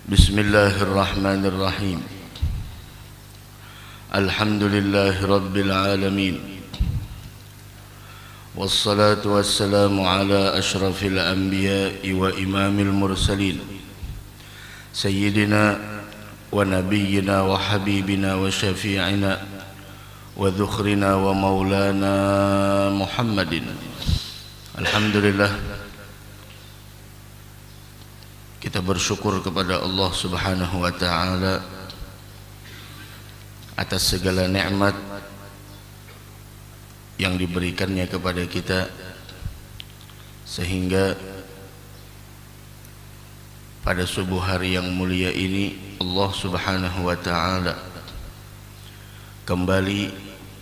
بسم الله الرحمن الرحيم. الحمد لله رب العالمين، والصلاة والسلام على أشرف الأنبياء وإمام المرسلين سيدنا ونبينا وحبيبنا وشفيعنا وذخرنا ومولانا محمد. الحمد لله, kita bersyukur kepada Allah Subhanahu wa taala atas segala nikmat yang diberikannya kepada kita, sehingga pada subuh hari yang mulia ini Allah Subhanahu wa taala kembali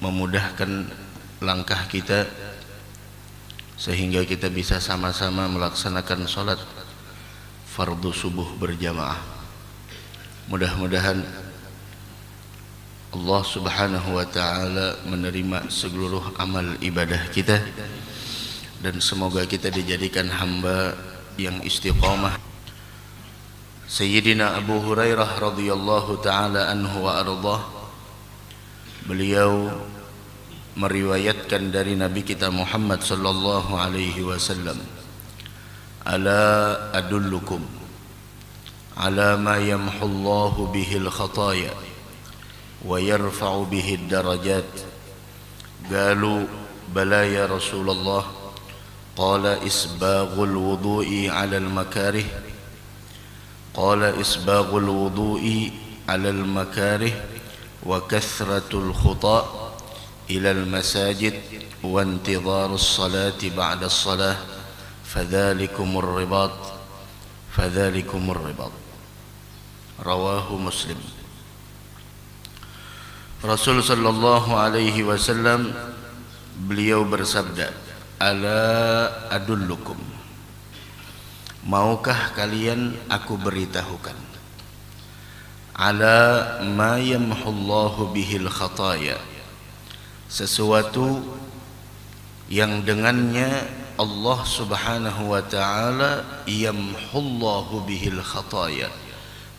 memudahkan langkah kita sehingga kita bisa sama-sama melaksanakan salat fardu subuh berjamaah. Mudah-mudahan Allah Subhanahu wa taala menerima seluruh amal ibadah kita, dan semoga kita dijadikan hamba yang istiqamah. Sayyidina Abu Hurairah radhiyallahu taala anhu wa ardhah, beliau meriwayatkan dari Nabi kita Muhammad sallallahu alaihi wasallam, ala adullukum ala ma yamhullahu bihil khataya wa yarfa'u bihid darajat. Qalu bala ya Rasulullah, qala isbaghul wudu'i ala al-makarih, qala isbaghul wudu'i ala al-makarih wa kathratul khuta' ila al-masajid wa intidharus salati ba'da as-salah fadzalikumur ribat. Rawahu Muslim. Rasul sallallahu alaihi wasallam beliau bersabda, ala adullukum, maukah kalian aku beritahukan, ala ma yamhullahu bihil khataya, sesuatu yang dengannya Allah Subhanahu wa taala yamhullahu bihil khataya,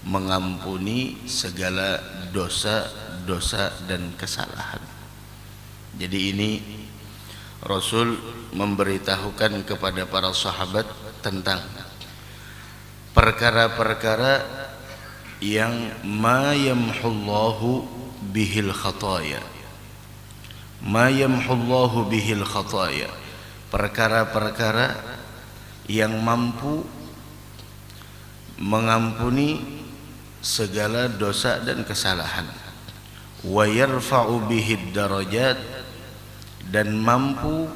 mengampuni segala dosa-dosa dan kesalahan. Jadi ini Rasul memberitahukan kepada para sahabat tentang perkara-perkara yang ma yamhullahu bihil khataya, ma yamhullahu bihil khataya, perkara-perkara yang mampu mengampuni segala dosa dan kesalahan, wa yarfa'u bihid darajat, dan mampu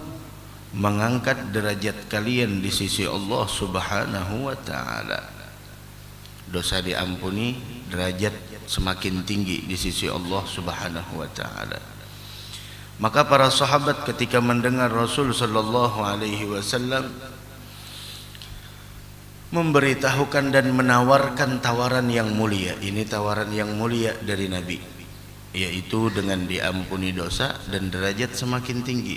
mengangkat derajat kalian di sisi Allah Subhanahu wa taala. Dosa diampuni, derajat semakin tinggi di sisi Allah Subhanahu wa taala. Maka para sahabat ketika mendengar Rasul sallallahu alaihi wasallam memberitahukan dan menawarkan tawaran yang mulia, ini tawaran yang mulia dari Nabi, yaitu dengan diampuni dosa dan derajat semakin tinggi.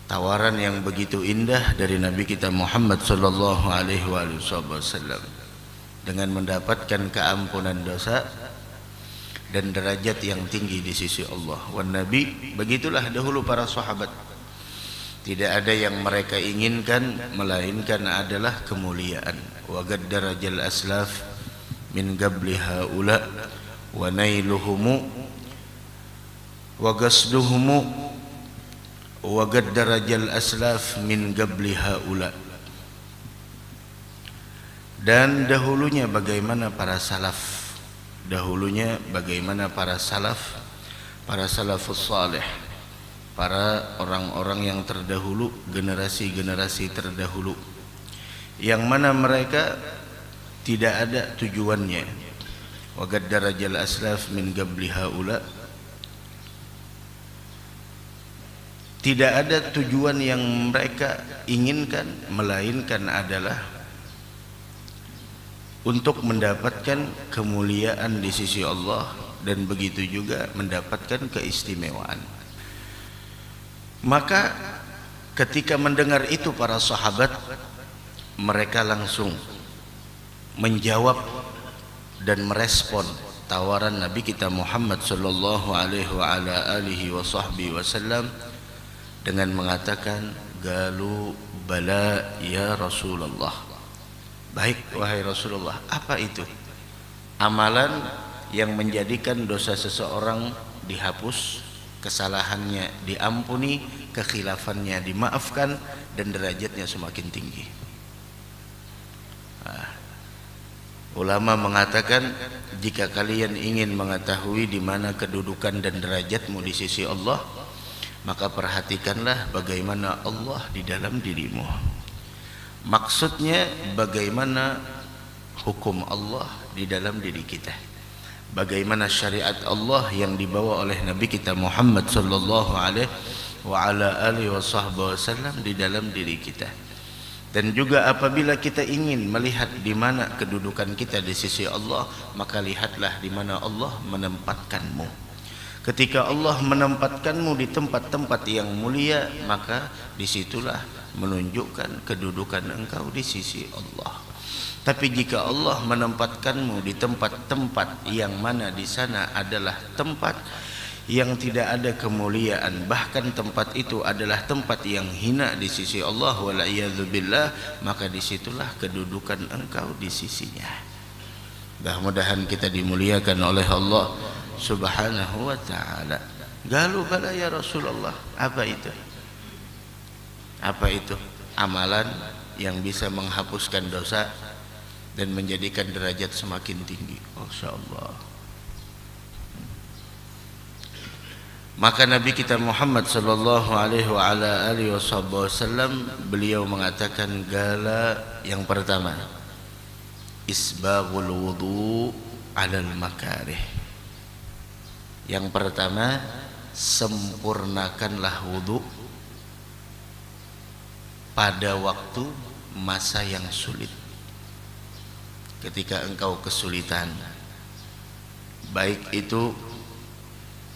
Tawaran yang begitu indah dari Nabi kita Muhammad sallallahu alaihi wasallam, dengan mendapatkan keampunan dosa dan derajat yang tinggi di sisi Allah. Wan Nabi, begitulah dahulu para sahabat. Tidak ada yang mereka inginkan melainkan adalah kemuliaan. Wa gaddarajal aslaf min qabli haula wa nailuhum wa gasduhum wa gaddarajal aslaf min qabli haula. Dan dahulunya bagaimana para salaf, dahulunya bagaimana para salaf, para salafus salih, para orang-orang yang terdahulu, generasi-generasi terdahulu, yang mana mereka tidak ada tujuannya. Wa gaddarajal aslaf min qabli haula, tidak ada tujuan yang mereka inginkan melainkan adalah untuk mendapatkan kemuliaan di sisi Allah, dan begitu juga mendapatkan keistimewaan. Maka ketika mendengar itu para sahabat mereka langsung menjawab dan merespon tawaran Nabi kita Muhammad sallallahu alaihi wasallam dengan mengatakan, galu bala ya Rasulullah. Baik wahai Rasulullah, apa itu amalan yang menjadikan dosa seseorang dihapus, kesalahannya diampuni, kekhilafannya dimaafkan, dan derajatnya semakin tinggi? Ulama mengatakan, jika kalian ingin mengetahui di mana kedudukan dan derajatmu di sisi Allah, maka perhatikanlah bagaimana Allah di dalam dirimu. Maksudnya bagaimana hukum Allah di dalam diri kita, bagaimana syariat Allah yang dibawa oleh Nabi kita Muhammad sallallahu alaihi wasallam di dalam diri kita. Dan juga apabila kita ingin melihat di mana kedudukan kita di sisi Allah, maka lihatlah di mana Allah menempatkanmu. Ketika Allah menempatkanmu di tempat-tempat yang mulia, maka disitulah menunjukkan kedudukan engkau di sisi Allah. Tapi jika Allah menempatkanmu di tempat-tempat yang mana di sana adalah tempat yang tidak ada kemuliaan, bahkan tempat itu adalah tempat yang hina di sisi Allah, wala'iyadzubillah, maka disitulah kedudukan engkau di sisinya. Mudah-mudahan kita dimuliakan oleh Allah subhanahu wa ta'ala. Galu bala ya Rasulullah. Apa itu? Apa itu? Amalan yang bisa menghapuskan dosa dan menjadikan derajat semakin tinggi. Masya Allah. Maka Nabi kita Muhammad sallallahu alaihi wasallam beliau mengatakan, gala yang pertama, isbaghul wudu 'alal makarih. Yang pertama, sempurnakanlah wudu pada waktu masa yang sulit. Ketika engkau kesulitan, baik itu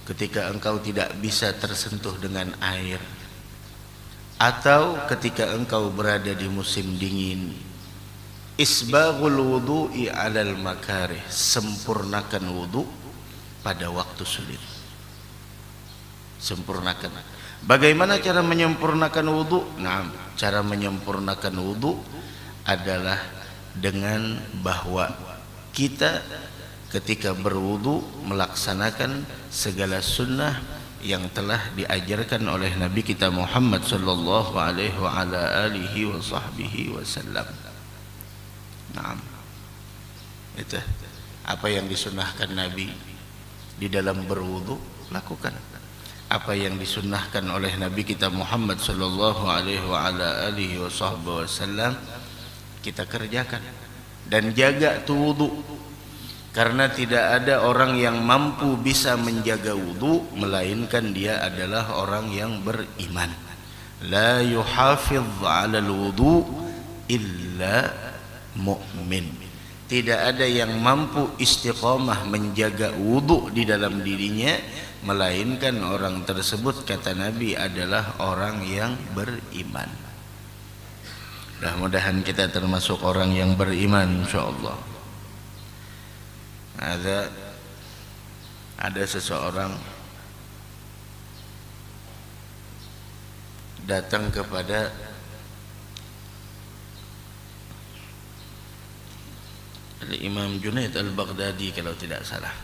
ketika engkau tidak bisa tersentuh dengan air, atau ketika engkau berada di musim dingin, isbaghul wudu'i 'alal makarih, sempurnakan wudu pada waktu sulit. Sempurnakan. Bagaimana cara menyempurnakan wudu? Nah, cara menyempurnakan wudu adalah dengan bahwa kita ketika berwudu melaksanakan segala sunnah yang telah diajarkan oleh Nabi kita Muhammad sallallahu alaihi wasallam. Naam. Itu apa yang disunnahkan Nabi di dalam berwudu, lakukan. Apa yang disunnahkan oleh Nabi kita Muhammad sallallahu alaihi wasallam, kita kerjakan. Dan jaga tu wudu, karena tidak ada orang yang mampu bisa menjaga wudu melainkan dia adalah orang yang beriman. La yuhafidh 'alal wudu illa mu'min. Tidak ada yang mampu istiqamah menjaga wudu di dalam dirinya melainkan orang tersebut, kata Nabi, adalah orang yang beriman. Mudah-mudahan kita termasuk orang yang beriman insyaallah. Ada seseorang datang kepada Imam Junaid al-Baghdadi kalau tidak salah,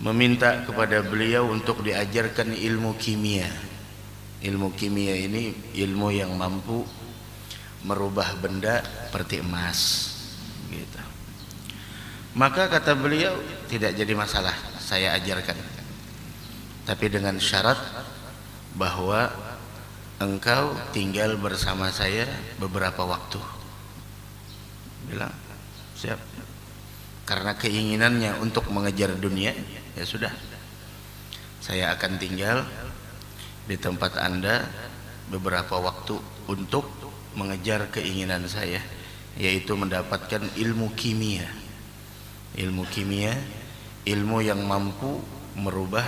meminta kepada beliau untuk diajarkan ilmu kimia. Ilmu kimia ini ilmu yang mampu merubah benda seperti emas gitu. Maka kata beliau, tidak jadi masalah, saya ajarkan, tapi dengan syarat bahwa engkau tinggal bersama saya beberapa waktu. Bilang siap. Karena keinginannya untuk mengejar dunia, ya sudah, saya akan tinggal di tempat Anda beberapa waktu untuk mengejar keinginan saya, yaitu mendapatkan ilmu kimia. Ilmu kimia, ilmu yang mampu merubah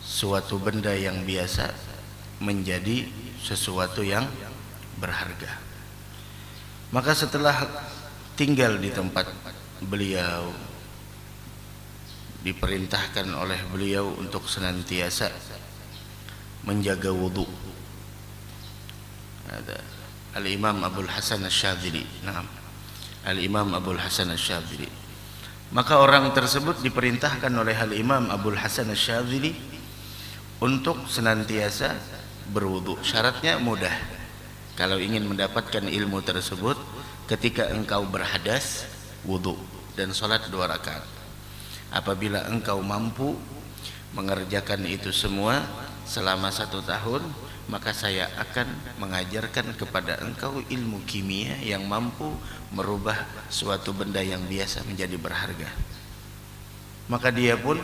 suatu benda yang biasa menjadi sesuatu yang berharga. Maka setelah tinggal di tempat beliau, diperintahkan oleh beliau untuk senantiasa menjaga wudu. Ada Al-Imam Abdul Hasan Asy-Syadzili. Naam. Al-Imam Abdul Hasan Asy-Syadzili. Maka orang tersebut diperintahkan oleh Al-Imam Abdul Hasan Asy-Syadzili untuk senantiasa berwudu. Syaratnya mudah. Kalau ingin mendapatkan ilmu tersebut, ketika engkau berhadas, wudu dan salat 2 rakaat. Apabila engkau mampu mengerjakan itu semua selama 1 tahun, maka saya akan mengajarkan kepada engkau ilmu kimia yang mampu merubah suatu benda yang biasa menjadi berharga. Maka dia pun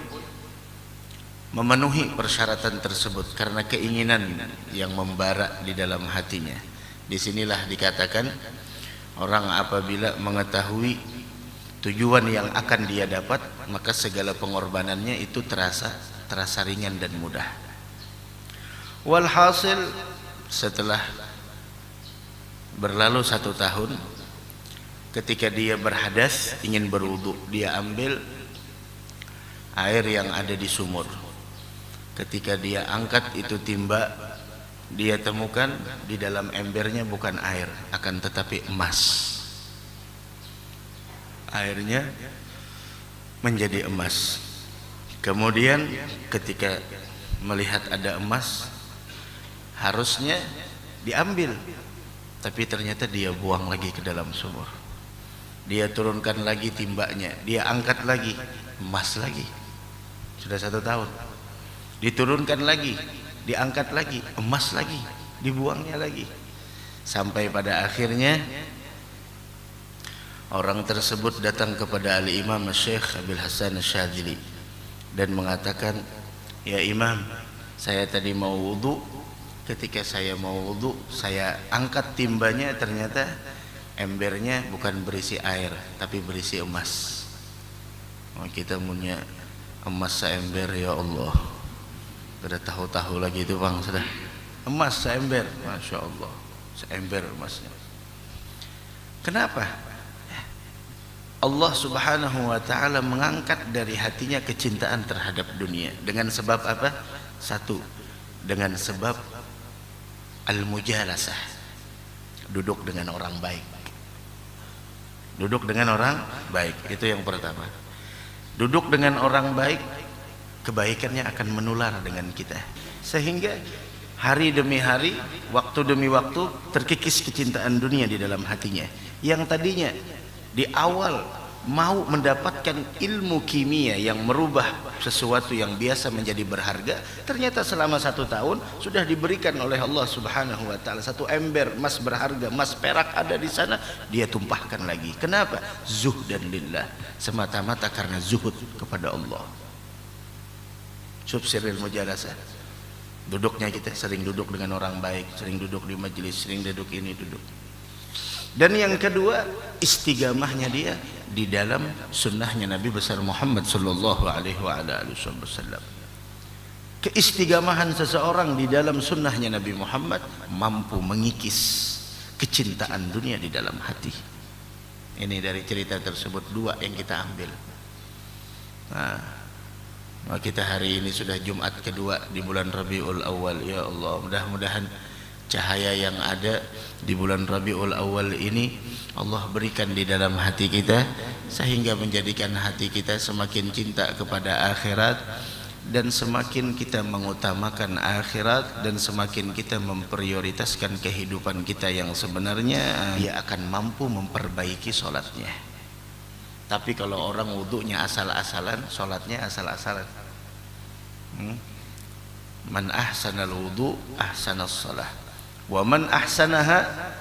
memenuhi persyaratan tersebut karena keinginan yang membara di dalam hatinya. Disinilah dikatakan orang apabila mengetahui tujuan yang akan dia dapat, maka segala pengorbanannya itu terasa ringan dan mudah. Walhasil setelah berlalu 1 tahun, ketika dia berhadas ingin berwudu, dia ambil air yang ada di sumur. Ketika dia angkat itu timba, dia temukan di dalam embernya bukan air, akan tetapi emas. Airnya menjadi emas. Kemudian ketika melihat ada emas, harusnya diambil, tapi ternyata dia buang lagi ke dalam sumur. Dia turunkan lagi timbanya, dia angkat lagi, emas lagi. Sudah 1 tahun. Diturunkan lagi, diangkat lagi, emas lagi, dibuangnya lagi. Sampai pada akhirnya orang tersebut datang kepada Al-Imam Syekh Abdul Hasan Asy-Syadzili dan mengatakan, "Ya Imam, saya tadi mau wudu. Ketika saya mau wudu, saya angkat timbanya, ternyata embernya bukan berisi air tapi berisi emas." Oh, kita punya emas seember, ya Allah. Sudah tahu-tahu lagi itu Bang, sudah. Emas seember, Masya Allah, seember emasnya. Kenapa? Allah Subhanahu wa ta'ala mengangkat dari hatinya kecintaan terhadap dunia. Dengan sebab apa? 1, dengan sebab al-mujalasah, duduk dengan orang baik. Duduk dengan orang baik, itu yang pertama. Duduk dengan orang baik, kebaikannya akan menular dengan kita, sehingga hari demi hari, waktu demi waktu terkikis kecintaan dunia di dalam hatinya. Yang tadinya di awal mau mendapatkan ilmu kimia yang merubah sesuatu yang biasa menjadi berharga, ternyata selama 1 tahun sudah diberikan oleh Allah Subhanahu wa ta'ala 1 ember emas berharga, emas perak ada di sana, dia tumpahkan lagi. Kenapa? Zuhdan lillah, semata-mata karena zuhud kepada Allah. Subsiril mujalasah, duduknya kita sering duduk dengan orang baik, sering duduk di majelis, sering duduk ini duduk. Dan yang kedua, istigamahnya dia di dalam sunnahnya Nabi besar Muhammad sallallahu alaihi wasallam. Keistigamahan seseorang di dalam sunnahnya Nabi Muhammad mampu mengikis kecintaan dunia di dalam hati. Ini dari cerita tersebut 2 yang kita ambil. Nah, kita hari ini sudah Jumat kedua di bulan Rabiul Awal. Ya Allah, mudah-mudahan cahaya yang ada di bulan Rabiul Awal ini Allah berikan di dalam hati kita, sehingga menjadikan hati kita semakin cinta kepada akhirat, dan semakin kita mengutamakan akhirat, dan semakin kita memprioritaskan kehidupan kita yang sebenarnya, dia akan mampu memperbaiki sholatnya. Tapi kalau orang wudunya asal-asalan, sholatnya asal-asalan. Man ahsanal wudu ahsanas shalah, wa man ahsanaha,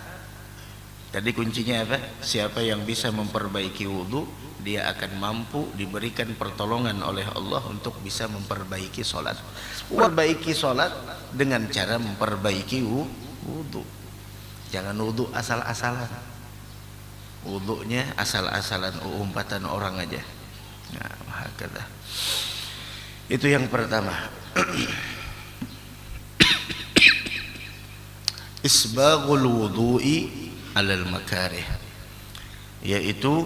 tadi kuncinya apa? Siapa yang bisa memperbaiki wudu, dia akan mampu diberikan pertolongan oleh Allah untuk bisa memperbaiki sholat. Memperbaiki sholat dengan cara memperbaiki wudu. Jangan wudu asal-asalan, wudunya asal-asalan, umpatan orang aja. Nah, hakata. Itu yang pertama. Isbaghul wudu'i alal makarih, yaitu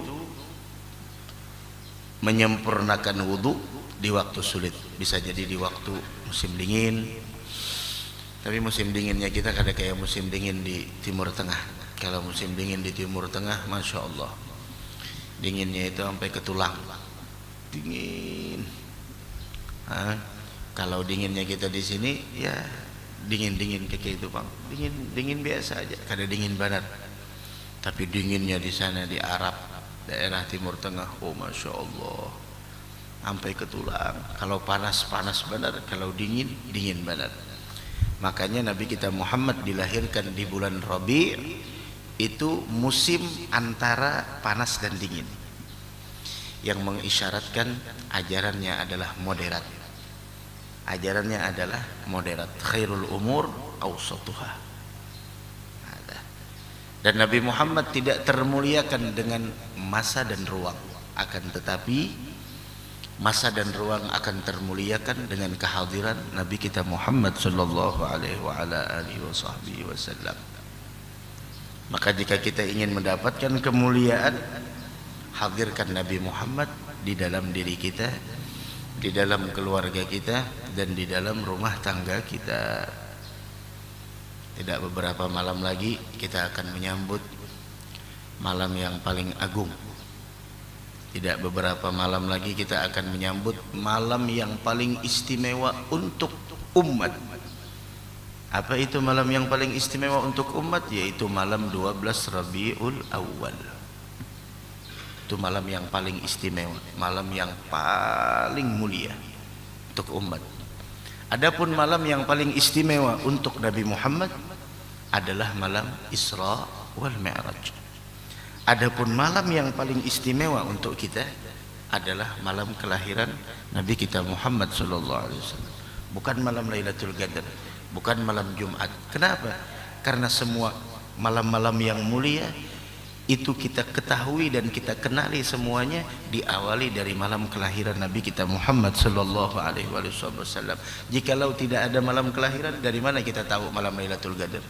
menyempurnakan wudu di waktu sulit. Bisa jadi di waktu musim dingin, tapi musim dinginnya kita kada kayak musim dingin di Timur Tengah. Kalau musim dingin di Timur Tengah, Masya Allah, dinginnya itu sampai ke tulang, dingin. Kalau dinginnya kita di sini, ya dingin kayak itu bang, dingin biasa aja, kada dingin banget. Tapi dinginnya di sana di Arab, daerah Timur Tengah, oh Masya Allah, sampai ke tulang. Kalau panas benar, kalau dingin benar. Makanya Nabi kita Muhammad dilahirkan di bulan Rabi', itu musim antara panas dan dingin, yang mengisyaratkan ajarannya adalah moderat. Ajarannya adalah moderat. Khairul umur awsatuha. Dan Nabi Muhammad tidak termuliakan dengan masa dan ruang, akan tetapi masa dan ruang akan termuliakan dengan kehadiran Nabi kita Muhammad sallallahu alaihi wa ala alihi wasallam. Maka jika kita ingin mendapatkan kemuliaan, hadirkan Nabi Muhammad di dalam diri kita, di dalam keluarga kita, dan di dalam rumah tangga kita. Tidak beberapa malam lagi kita akan menyambut malam yang paling agung. Tidak beberapa malam lagi kita akan menyambut malam yang paling istimewa untuk umat. Apa itu malam yang paling istimewa untuk umat? Yaitu malam 12 Rabiul Awal. Itu malam yang paling istimewa, malam yang paling mulia untuk umat. Adapun malam yang paling istimewa untuk Nabi Muhammad adalah malam Isra wal Mi'raj. Adapun malam yang paling istimewa untuk kita adalah malam kelahiran Nabi kita Muhammad sallallahu alaihi wasallam. Bukan malam Lailatul Qadar, bukan malam Jumat. Kenapa? Karena semua malam-malam yang mulia itu kita ketahui dan kita kenali semuanya diawali dari malam kelahiran Nabi kita Muhammad sallallahu alaihi wasallam. Jikalau tidak ada malam kelahiran, dari mana kita tahu malam Lailatul Qadar?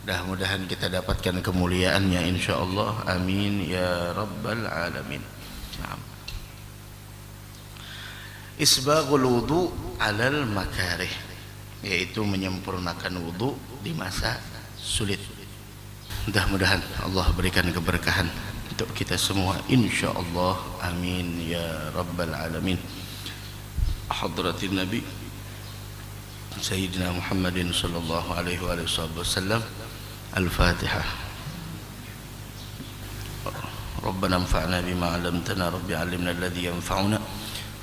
Mudah-mudahan kita dapatkan kemuliaannya insyaallah. Amin ya rabbal alamin. Isbaghul wudu alal makarih, yaitu menyempurnakan wudu di masa sulit. Mudah-mudahan Allah berikan keberkahan untuk kita semua insyaallah. Amin ya rabbal alamin. Hadratin Nabi Sayyidina Muhammadin sallallahu alaihi wasallam. Al-Fatihah. Rabbana anfa'na bima 'allamtana, Rabbi 'allimna alladhi yanfa'una,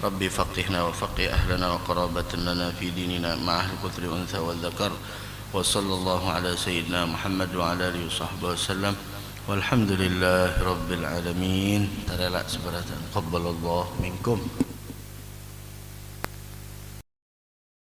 Rabbi faqihna wa faqih ahlana wa qarabatan lana fi dinina ma'ahli kuthri untha wa dhakar. Wa sallallahu ala sayyidina Muhammad wa ala alihi wa sahbihi wasallam. Walhamdulillahi rabbil alamin. Tarala sebaratan. Qabbalallahu minkum.